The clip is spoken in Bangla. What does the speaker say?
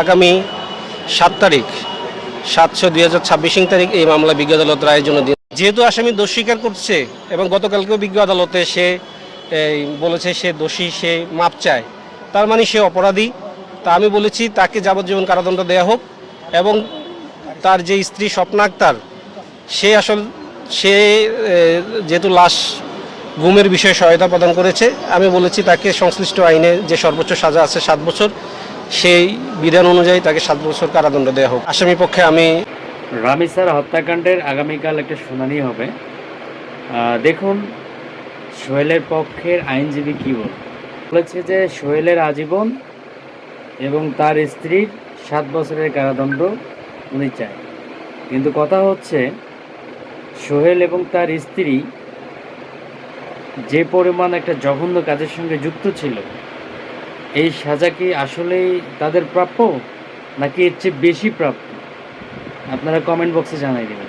আগামী ৭ তারিখ ৭/২/২০২৬ তারিখ এই মামলা বিজ্ঞ আদালত রায়ের জন্য দিন। যেহেতু আসামি দোষ স্বীকার করছে এবং গতকালকেও বিজ্ঞ আদালতে সে বলেছে সে দোষী, সে মাপ চায়, তার মানে সে অপরাধী। তা আমি বলেছি তাকে যাবজ্জীবন কারাদণ্ড দেওয়া হোক এবং তার যে স্ত্রী স্বপ্না আক্তার, সে যেহেতু লাশ গুমের বিষয়ে সহায়তা প্রদান করেছে, আমি বলেছি তাকে সংশ্লিষ্ট আইনে যে সর্বোচ্চ সাজা আছে 7 বছর, সেই বিধান অনুযায়ী তাকে 7 বছর কারাদণ্ড দেওয়া হোক। আসামি পক্ষে আমি রামিসার হত্যাকাণ্ডের আগামীকাল একটা শুনানি হবে। দেখুন সোহেলের পক্ষের আইনজীবী কী বলেছে যে সোহেলের আজীবন এবং তার স্ত্রীর 7 বছরের কারাদণ্ড উনি চায়। কিন্তু কথা হচ্ছে সোহেল এবং তার স্ত্রী যে পরিমাণ একটা জঘন্য কাজের সঙ্গে যুক্ত ছিল, এই সাজা কি আসলেই তাদের প্রাপ্য নাকি এর চেয়ে বেশি প্রাপ্য? আপনারা কমেন্ট বক্সে জানাই দেবেন।